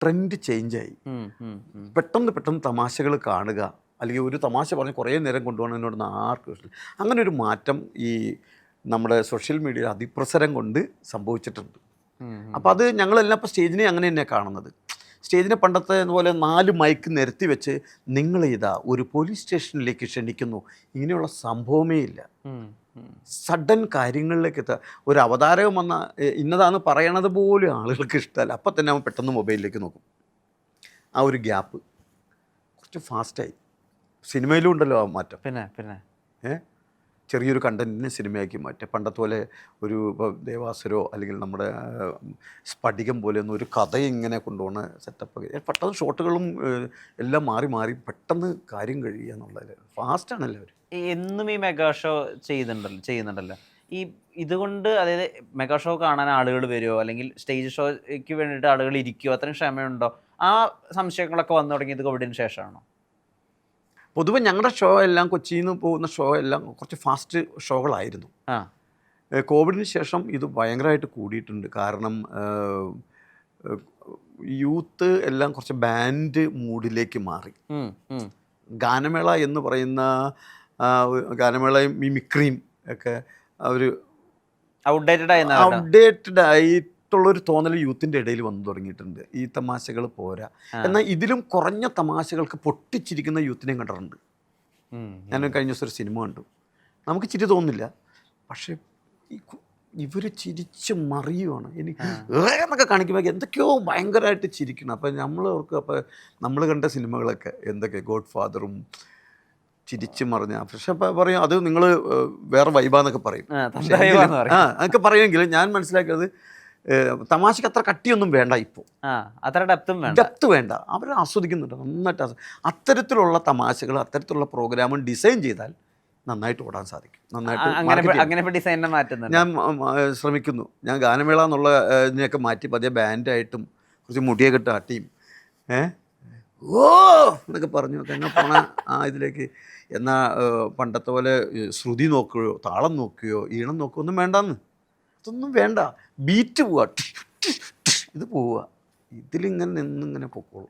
Trend ചേഞ്ചായി. പെട്ടെന്ന് തമാശകൾ കാണുക, അല്ലെങ്കിൽ ഒരു തമാശ പറഞ്ഞ് കുറേ നേരം കൊണ്ടുപോകുന്നതിനോടൊന്നും ആർക്കും ഇഷ്ടമില്ല. അങ്ങനെ ഒരു മാറ്റം ഈ നമ്മുടെ സോഷ്യൽ മീഡിയ അതിപ്രസരം കൊണ്ട് സംഭവിച്ചിട്ടുണ്ട്. അപ്പോൾ അത് ഞങ്ങളെല്ലാം ഇപ്പോൾ സ്റ്റേജിനെ അങ്ങനെ തന്നെയാണ് കാണുന്നത്. സ്റ്റേജിനെ പണ്ടത്തെ പോലെ 4 മൈക്ക് നിരത്തി വെച്ച് നിങ്ങൾ ഇതാ ഒരു പോലീസ് സ്റ്റേഷനിലേക്ക് ക്ഷണിക്കുന്നു, ഇങ്ങനെയുള്ള സംഭവമേ ഇല്ല. സഡൻ കാര്യങ്ങളിലേക്ക് എത്തുക. ഒരു അവതാരകം വന്ന ഇന്നതാന്ന് പറയണത് പോലും ആളുകൾക്ക് ഇഷ്ടമല്ല. അപ്പം തന്നെ അവൻ പെട്ടെന്ന് മൊബൈലിലേക്ക് നോക്കും. ആ ഒരു ഗ്യാപ്പ് കുറച്ച് ഫാസ്റ്റായി. സിനിമയിലും ഉണ്ടല്ലോ ആ മാറ്റം. പിന്നെ ചെറിയൊരു കണ്ടൻറ്റിനെ സിനിമയാക്കി മാറ്റുക. പണ്ടത്തെ പോലെ ഒരു ദേവാസുരോ അല്ലെങ്കിൽ നമ്മുടെ സ്ഫടികം പോലെയൊന്നും ഒരു കഥ ഇങ്ങനെ കൊണ്ടുപോകുന്ന സെറ്റപ്പ് പെട്ടെന്ന് ഷോട്ടുകളും എല്ലാം മാറി പെട്ടെന്ന് കാര്യം കഴിയുക എന്നുള്ളത് ഫാസ്റ്റാണല്ലോ അവർ. എന്നും ഈ മെഗാ ഷോ ചെയ്യുന്നുണ്ടല്ലോ. ഈ ഇതുകൊണ്ട് അതായത് മെഗാ ഷോ കാണാൻ ആളുകൾ വരുമോ, അല്ലെങ്കിൽ സ്റ്റേജ് ഷോയ്ക്ക് വേണ്ടിയിട്ട് ആളുകൾ ഇരിക്കുമോ, അത്രയും ക്ഷമയുണ്ടോ? ആ സംശയങ്ങളൊക്കെ വന്നു തുടങ്ങിയത് കോവിഡിന് ശേഷമാണോ? പൊതുവെ ഞങ്ങളുടെ ഷോ എല്ലാം കൊച്ചിയിൽ നിന്ന് പോകുന്ന ഷോ എല്ലാം കുറച്ച് ഫാസ്റ്റ് ഷോകളായിരുന്നു. കോവിഡിന് ശേഷം ഇത് ഭയങ്കരമായിട്ട് കൂടിയിട്ടുണ്ട്. കാരണം യൂത്ത് എല്ലാം കുറച്ച് ബാൻഡ് മൂഡിലേക്ക് മാറി. ഗാനമേള എന്ന് പറയുന്ന ഗാനമേളയും മിമിക്രിയും ഒക്കെ അവർ ഔട്ട്ഡേറ്റഡ് ആയിട്ടുള്ളൊരു തോന്നൽ യൂത്തിൻ്റെ ഇടയിൽ വന്നു തുടങ്ങിയിട്ടുണ്ട്. ഈ തമാശകൾ പോരാ, എന്നാൽ ഇതിലും കുറഞ്ഞ തമാശകൾക്ക് പൊട്ടിച്ചിരിക്കുന്ന യൂത്തിനെയും കണ്ടിട്ടുണ്ട്. ഞാൻ കഴിഞ്ഞ ദിവസം ഒരു സിനിമ കണ്ടു, നമുക്ക് ചിരി തോന്നുന്നില്ല, പക്ഷേ ഇവർ ചിരിച്ച് മറിയുവാണ്. എനിക്ക് എന്നൊക്കെ കാണിക്കുമ്പോൾ എന്തൊക്കെയോ ഭയങ്കരമായിട്ട് ചിരിക്കണം. അപ്പം നമ്മൾ ഓർക്ക്, അപ്പോൾ നമ്മൾ കണ്ട സിനിമകളൊക്കെ എന്തൊക്കെ ഗോഡ് ഫാദറും ചിരിച്ച് മറിഞ്ഞ, പക്ഷെ പറയും അത് നിങ്ങൾ വേറെ വൈബാന്നൊക്കെ പറയും. അതൊക്കെ പറയുമെങ്കിൽ ഞാൻ മനസ്സിലാക്കിയത് തമാശക്ക് അത്ര കട്ടിയൊന്നും വേണ്ട, ഇപ്പോൾ അത്ര ഡെപ്ത് വേണ്ട. അവർ ആസ്വദിക്കുന്നുണ്ട് നന്നായിട്ട്. അത്തരത്തിലുള്ള തമാശകൾ, അത്തരത്തിലുള്ള പ്രോഗ്രാം ഡിസൈൻ ചെയ്താൽ നന്നായിട്ട് ഓടാൻ സാധിക്കും. നന്നായിട്ട് ഞാൻ ശ്രമിക്കുന്നു. ഞാൻ ഗാനമേള എന്നുള്ള ഇതിനെയൊക്കെ മാറ്റി പതിയെ ബാൻഡായിട്ടും കുറച്ച് മുടിയൊക്കെ ഇട്ട് ആട്ടിയും ഓ എന്നൊക്കെ പറഞ്ഞു തന്നെ പോണ ആ ഇതിലേക്ക്. എന്നാൽ പണ്ടത്തെ പോലെ ശ്രുതി നോക്കുകയോ താളം നോക്കുകയോ ഈണം നോക്കുകയോ ഒന്നും വേണ്ടെന്ന്. അതൊന്നും വേണ്ട, ബീറ്റ് പോവുക, ഇത് പോവുക, ഇതിലിങ്ങനെ നിന്നിങ്ങനെ പൊക്കോളൂ.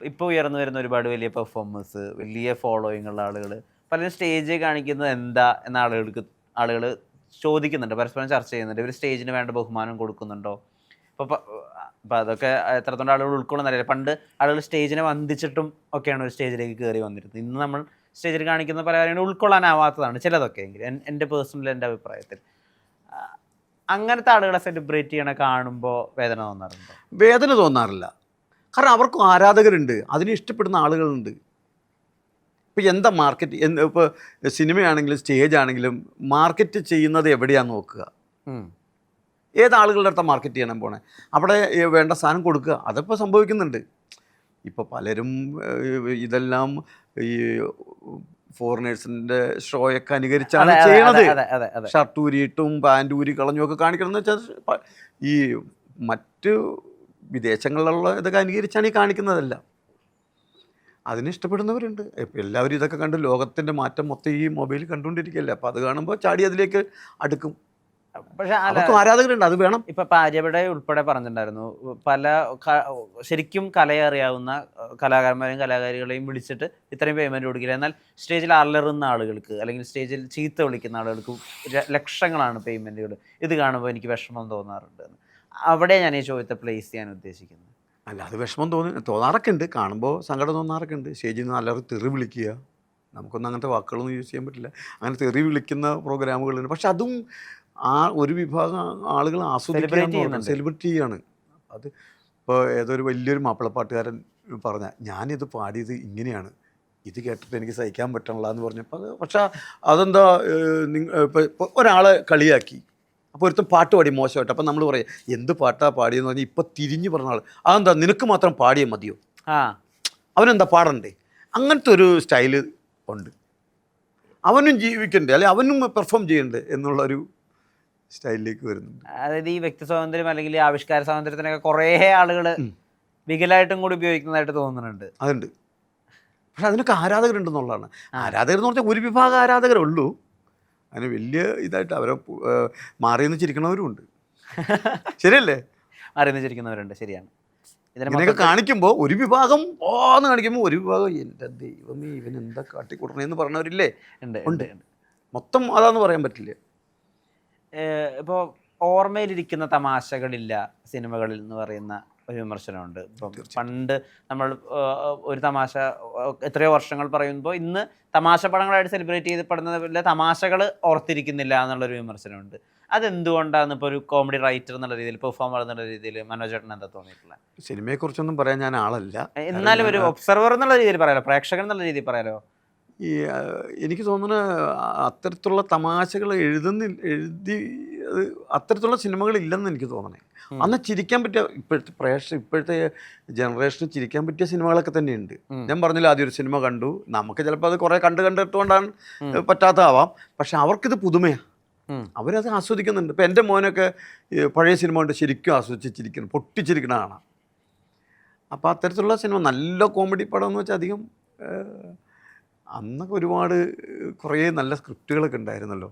ഇപ്പോൾ ഉയർന്നു വരുന്ന ഒരുപാട് വലിയ പെർഫോമേഴ്സ്, വലിയ ഫോളോയിങ് ഉള്ള ആളുകൾ പലരും സ്റ്റേജ് കാണിക്കുന്നത് എന്താ എന്ന ആളുകൾ ചോദിക്കുന്നുണ്ട്, പരസ്പരം ചർച്ച ചെയ്യുന്നുണ്ട്. ഇവർ സ്റ്റേജിന് വേണ്ട ബഹുമാനം കൊടുക്കുന്നുണ്ടോ? അപ്പോൾ അതൊക്കെ എത്രത്തോളം ആളുകൾ ഉൾക്കൊള്ളുന്നറിയില്ല. പണ്ട് ആളുകൾ സ്റ്റേജിനെ വന്ദിച്ചിട്ടും ഒക്കെയാണ് ഒരു സ്റ്റേജിലേക്ക് കയറി വന്നിരുന്നത്. ഇന്ന് നമ്മൾ സ്റ്റേജിൽ കാണിക്കുന്ന പല കാര്യങ്ങളും ഉൾക്കൊള്ളാനാവാത്തതാണ് ചിലതൊക്കെ എങ്കിലും, എൻ്റെ അഭിപ്രായത്തിൽ. അങ്ങനത്തെ ആളുകളെ സെലിബ്രേറ്റ് ചെയ്യണ കാണുമ്പോൾ വേദന തോന്നാറുണ്ടോ? വേദന തോന്നാറില്ല, കാരണം അവർക്കും ആരാധകരുണ്ട്, അതിനെ ഇഷ്ടപ്പെടുന്ന ആളുകളുണ്ട്. ഇപ്പോൾ എന്താ മാർക്കറ്റ്, ഇപ്പോൾ സിനിമയാണെങ്കിലും സ്റ്റേജ് ആണെങ്കിലും മാർക്കറ്റ് ചെയ്യുന്നത് എവിടെയാണെന്ന് നോക്കുക. ഏതാളുകളുടെ അടുത്ത മാർക്കറ്റ് ചെയ്യണം പോണേ, അവിടെ വേണ്ട സാധനം കൊടുക്കുക. അതിപ്പോൾ സംഭവിക്കുന്നുണ്ട്. ഇപ്പോൾ പലരും ഇതെല്ലാം ഈ ഫോറിനേഴ്സിൻ്റെ ഷോയൊക്കെ അനുകരിച്ചാണ് ചെയ്യണത്. ഷർട്ട് ഊരിയിട്ടും പാൻറ് ഊരി കളഞ്ഞും ഒക്കെ കാണിക്കണമെന്ന് വെച്ചാൽ ഈ മറ്റ് വിദേശങ്ങളിലുള്ള ഇതൊക്കെ അനുകരിച്ചാണ് ഈ കാണിക്കുന്നതല്ല. അതിനിഷ്ടപ്പെടുന്നവരുണ്ട്. എല്ലാവരും ഇതൊക്കെ കണ്ട് ലോകത്തിൻ്റെ മാറ്റം മൊത്തം ഈ മൊബൈൽ കണ്ടുകൊണ്ടിരിക്കുകയല്ലേ. അപ്പോൾ അത് കാണുമ്പോൾ ചാടി അതിലേക്ക് അടുക്കും. പക്ഷേ ആരാധകരുണ്ട്, അത് വേണം. ഇപ്പം പാര്യവിടെ ഉൾപ്പെടെ പറഞ്ഞിട്ടുണ്ടായിരുന്നു, പല ശരിക്കും കലയറിയാവുന്ന കലാകാരന്മാരെയും കലാകാരികളെയും വിളിച്ചിട്ട് ഇത്രയും പേയ്മെൻറ്റ് കൊടുക്കില്ല, എന്നാൽ സ്റ്റേജിൽ അലറുന്ന ആളുകൾക്ക് അല്ലെങ്കിൽ സ്റ്റേജിൽ ചീത്ത വിളിക്കുന്ന ആളുകൾക്ക് ലക്ഷങ്ങളാണ് പേയ്മെൻറ്റുകൾ. ഇത് കാണുമ്പോൾ എനിക്ക് വിഷമം തോന്നാറുണ്ട്. അവിടെ ഞാൻ ഈ ചോദ്യത്തെ പ്ലേസ് ചെയ്യാൻ ഉദ്ദേശിക്കുന്നത്. അല്ല, അത് വിഷമം തോന്നാറൊക്കെ ഉണ്ട്, കാണുമ്പോൾ സങ്കടം തോന്നാറൊക്കെ ഉണ്ട്. സ്റ്റേജിൽ നിന്ന് അലറി തെറി വിളിക്കുക, നമുക്കൊന്നും അങ്ങനത്തെ വാക്കുകളൊന്നും യൂസ് ചെയ്യാൻ പറ്റില്ല. അങ്ങനെ തെറി വിളിക്കുന്ന പ്രോഗ്രാമുകളുണ്ട്. പക്ഷെ അതും ആ ഒരു വിഭാഗം ആളുകൾ ആസ്വദിക്കാൻ സെലിബ്രിറ്റി ചെയ്യാണ്. അത് ഇപ്പോൾ ഏതൊരു വലിയൊരു മാപ്പിളപ്പാട്ടുകാരൻ പറഞ്ഞ ഞാനിത് പാടിയത് ഇങ്ങനെയാണ്, ഇത് കേട്ടിട്ട് എനിക്ക് സഹിക്കാൻ പറ്റണില്ല എന്ന് പറഞ്ഞപ്പോൾ അത്, പക്ഷേ അതെന്താ ഇപ്പോൾ ഒരാളെ കളിയാക്കി, അപ്പോൾ ഒരുത്തം പാട്ട് പാടി മോശമായിട്ട്, അപ്പം നമ്മൾ പറയും എന്ത് പാട്ടാ പാടിയെന്ന് പറഞ്ഞാൽ ഇപ്പം തിരിഞ്ഞ് പറഞ്ഞ ആൾ അതെന്താ നിനക്ക് മാത്രം പാടിയാൽ മതിയോ, അവനെന്താ പാടണ്ടേ? അങ്ങനത്തെ ഒരു സ്റ്റൈല് ഉണ്ട്. അവനും ജീവിക്കണ്ടേ, അല്ലെ അവനും പെർഫോം ചെയ്യണ്ടേ എന്നുള്ളൊരു സ്റ്റൈലിലേക്ക് വരുന്നുണ്ട്. അതായത് ഈ വ്യക്തി സ്വാതന്ത്ര്യം അല്ലെങ്കിൽ ഈ ആവിഷ്കാര സ്വാതന്ത്ര്യത്തിനൊക്കെ കുറേ ആളുകൾ വികലായിട്ടും കൂടി ഉപയോഗിക്കുന്നതായിട്ട് തോന്നുന്നുണ്ട്. അതുണ്ട്, പക്ഷെ അതിനൊക്കെ ആരാധകരുണ്ടെന്നുള്ളതാണ്. ആരാധകരെന്ന് പറഞ്ഞാൽ ഒരു വിഭാഗം ആരാധകരുള്ളൂ. അതിന് വലിയ ഇതായിട്ട് അവരെ മാറിയെന്ന് ചിരിക്കണവരും ഉണ്ട്. ശരിയല്ലേ? മാറിയെന്ന് ചിരിക്കുന്നവരുണ്ട്, ശരിയാണ്. ഇങ്ങനെയൊക്കെ കാണിക്കുമ്പോൾ ഒരു വിഭാഗം ഓന്ന് കാണിക്കുമ്പോൾ ഒരു വിഭാഗം എൻ്റെ ദൈവമേ ഇവൻ എന്താ കാട്ടിക്കൂട്ടണേന്ന് പറഞ്ഞവരില്ലേ? ഉണ്ട്. മൊത്തം അതാന്ന് പറയാൻ പറ്റില്ല. ഇപ്പോൾ ഓർമ്മയിലിരിക്കുന്ന തമാശകളില്ല സിനിമകളിൽ എന്ന് പറയുന്ന ഒരു വിമർശനമുണ്ട്. ഇപ്പം പണ്ട് നമ്മൾ ഒരു തമാശ എത്രയോ വർഷങ്ങൾ പറയുമ്പോൾ ഇന്ന് തമാശ പടങ്ങളായിട്ട് സെലിബ്രേറ്റ് ചെയ്യപ്പെടുന്ന തമാശകൾ ഓർത്തിരിക്കുന്നില്ല എന്നുള്ളൊരു വിമർശനമുണ്ട്. അതെന്തുകൊണ്ടാണ് ഇപ്പോൾ ഒരു കോമഡി റൈറ്റർ എന്നുള്ള രീതിയിൽ, പെർഫോമർ എന്നുള്ള രീതിയിൽ മനോജേട്ടൻ എന്താ തോന്നിയിട്ടുള്ളത്? സിനിമയെക്കുറിച്ചൊന്നും പറയാൻ ഞാൻ ആളല്ല. എന്നാലും ഒരു ഒബ്സർവർ എന്നുള്ള രീതിയിൽ പറയാലോ, പ്രേക്ഷകൻ എന്നുള്ള രീതിയിൽ പറയാലോ. ഈ എനിക്ക് തോന്നുന്നു അത്തരത്തിലുള്ള തമാശകൾ എഴുതി അത്തരത്തിലുള്ള സിനിമകളില്ലെന്ന് എനിക്ക് തോന്നണേ. അന്ന് ചിരിക്കാൻ പറ്റിയ ഇപ്പോഴത്തെ ജനറേഷന് ചിരിക്കാൻ പറ്റിയ സിനിമകളൊക്കെ തന്നെയുണ്ട്. ഞാൻ പറഞ്ഞില്ല, ആദ്യം ഒരു സിനിമ കണ്ടു, നമുക്ക് ചിലപ്പോൾ അത് കുറേ കണ്ടിട്ടുകൊണ്ടാണ് പറ്റാത്തതാവാം, പക്ഷെ അവർക്കിത് പുതുമയാണ്, അവരത് ആസ്വദിക്കുന്നുണ്ട്. ഇപ്പം എൻ്റെ മോനൊക്കെ പഴയ സിനിമ കൊണ്ട് ശരിക്കും ആസ്വദിച്ചിരിക്കണം, പൊട്ടിച്ചിരിക്കണ കാണാം. അപ്പോൾ അത്തരത്തിലുള്ള സിനിമ നല്ല കോമഡി പടം എന്ന് വെച്ചാൽ അധികം അന്നൊക്കെ ഒരുപാട് കുറേ നല്ല സ്ക്രിപ്റ്റുകളൊക്കെ ഉണ്ടായിരുന്നല്ലോ.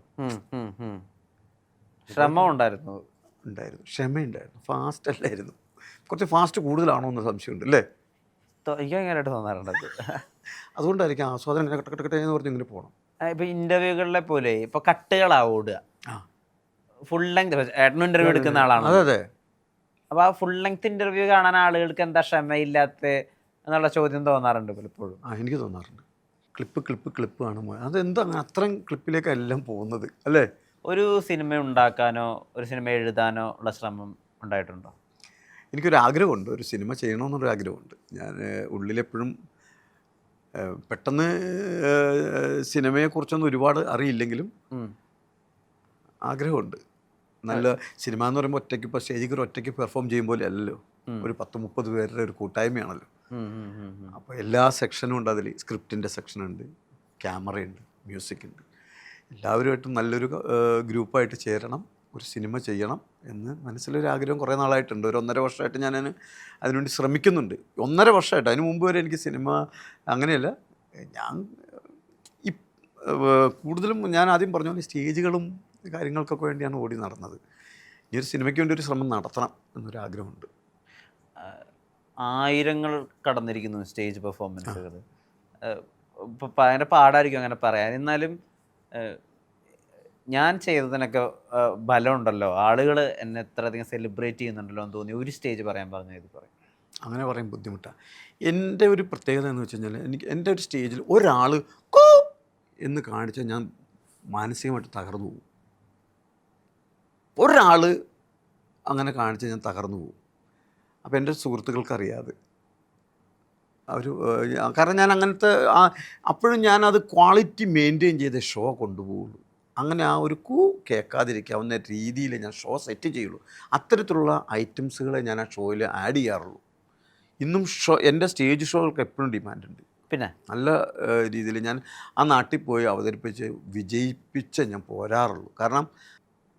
ക്ഷമയുണ്ടായിരുന്നു, ക്ഷമയുണ്ടായിരുന്നു, ഫാസ്റ്റ് അല്ലായിരുന്നു. കുറച്ച് ഫാസ്റ്റ് കൂടുതലാണോ എന്ന് സംശയമുണ്ട് അല്ലേ? എനിക്ക് ഭയങ്കരമായിട്ട് തോന്നാറുണ്ട്. അതുകൊണ്ടായിരിക്കും ആസ്വാദനം ഇങ്ങനെ കട്ടക്കട്ടെ എന്ന് പറഞ്ഞ് ഇങ്ങനെ പോകണം. ഇപ്പോൾ ഇൻ്റർവ്യൂകളിലെ പോലെ ഇപ്പോൾ കട്ടുകളാണ് ഓടുക, ഫുൾ ലെങ്ത്. ഏട്ടനും ഇൻ്റർവ്യൂ എടുക്കുന്ന ആളാണ്. അതെ. അപ്പോൾ ആ ഫുൾ ലെങ്ത് ഇൻ്റർവ്യൂ കാണാൻ ആളുകൾക്ക് എന്താ ക്ഷമയില്ലാത്ത എന്നുള്ള ചോദ്യം തോന്നാറുണ്ട് പലപ്പോഴും. എനിക്ക് തോന്നാറുണ്ട്. ക്ലിപ്പ് കാണുമ്പോൾ അതെന്താ അങ്ങനെ അത്രയും ക്ലിപ്പിലേക്കെല്ലാം പോകുന്നത് അല്ലേ? ഒരു സിനിമ ഉണ്ടാക്കാനോ ഒരു സിനിമ എഴുതാനോ ഉള്ള ശ്രമം ഉണ്ടായിട്ടുണ്ടോ? എനിക്കൊരു ആഗ്രഹമുണ്ട്, ഒരു സിനിമ ചെയ്യണമെന്നൊരു ആഗ്രഹമുണ്ട്. ഞാൻ ഉള്ളിലെപ്പോഴും പെട്ടെന്ന് സിനിമയെക്കുറിച്ചൊന്നും ഒരുപാട് അറിയില്ലെങ്കിലും ആഗ്രഹമുണ്ട്. നല്ല സിനിമ എന്ന് പറയുമ്പോൾ ഒറ്റയ്ക്ക് ഇപ്പോൾ സ്റ്റേജിൽ ഒറ്റയ്ക്ക് പെർഫോം ചെയ്യുമ്പോൾ അല്ലല്ലോ, ഒരു 10-30 പേരുടെ ഒരു കൂട്ടായ്മയാണല്ലോ. അപ്പോൾ എല്ലാ സെക്ഷനും ഉണ്ട്. അതിൽ സ്ക്രിപ്റ്റിൻ്റെ സെക്ഷനുണ്ട്, ക്യാമറയുണ്ട്, മ്യൂസിക്കുണ്ട്. എല്ലാവരുമായിട്ടും നല്ലൊരു ഗ്രൂപ്പായിട്ട് ചേരണം, ഒരു സിനിമ ചെയ്യണം എന്ന് മനസ്സിലൊരു ആഗ്രഹം കുറേ നാളായിട്ടുണ്ട്. ഒരു 1.5 വർഷമായിട്ട് ഞാൻ അതിനുവേണ്ടി ശ്രമിക്കുന്നുണ്ട്. 1.5 വർഷമായിട്ട്. അതിന് മുമ്പ് വരെ എനിക്ക് സിനിമ അങ്ങനെയല്ല. ഞാൻ കൂടുതലും ഞാൻ ആദ്യം പറഞ്ഞ പോലെ സ്റ്റേജുകളും കാര്യങ്ങൾക്കൊക്കെ വേണ്ടിയാണ് ഓടി നടന്നത്. ഈ ഒരു സിനിമയ്ക്ക് വേണ്ടി ഒരു ശ്രമം നടത്തണം എന്നൊരാഗ്രഹമുണ്ട്. ആയിരങ്ങൾ കടന്നിരിക്കുന്നു സ്റ്റേജ് പെർഫോമൻസുകൾ. ഇപ്പോൾ ഭയങ്കര പാടായിരിക്കും അങ്ങനെ പറയാൻ, എന്നാലും ഞാൻ ചെയ്തതിനൊക്കെ ബലമുണ്ടല്ലോ, ആളുകൾ എന്നെ എത്രയധികം സെലിബ്രേറ്റ് ചെയ്യുന്നുണ്ടല്ലോ എന്ന് തോന്നി ഒരു സ്റ്റേജ് പറയാൻ പറഞ്ഞു. ഇത് പറയും അങ്ങനെ പറയാൻ ബുദ്ധിമുട്ടാണ്. എൻ്റെ ഒരു പ്രത്യേകത എന്ന് വെച്ച് കഴിഞ്ഞാൽ എൻ്റെ ഒരു സ്റ്റേജിൽ ഒരാൾ കോ എന്ന് കാണിച്ചാൽ ഞാൻ മാനസികമായിട്ട് തകർന്നു പോകും. ഒരാൾ അങ്ങനെ കാണിച്ചാൽ ഞാൻ തകർന്നു പോകും. അപ്പോൾ എൻ്റെ സുഹൃത്തുക്കൾക്കറിയാതെ അവർ, കാരണം ഞാൻ അങ്ങനത്തെ അപ്പോഴും ഞാനത് ക്വാളിറ്റി മെയിൻറ്റെയിൻ ചെയ്ത് ഷോ കൊണ്ടുപോകുള്ളൂ. അങ്ങനെ ആ ഒരു കേൾക്കാതിരിക്കാവുന്ന രീതിയിൽ ഞാൻ ഷോ സെറ്റ് ചെയ്യുള്ളൂ. അത്തരത്തിലുള്ള ഐറ്റംസുകളെ ഞാൻ ആ ഷോയിൽ ആഡ് ചെയ്യാറുള്ളൂ. ഇന്നും എൻ്റെ സ്റ്റേജ് ഷോകൾക്ക് എപ്പോഴും ഡിമാൻഡുണ്ട്. പിന്നെ നല്ല രീതിയിൽ ഞാൻ ആ നാട്ടിൽ പോയി അവതരിപ്പിച്ച് വിജയിപ്പിച്ച് ഞാൻ പോരാറുള്ളൂ. കാരണം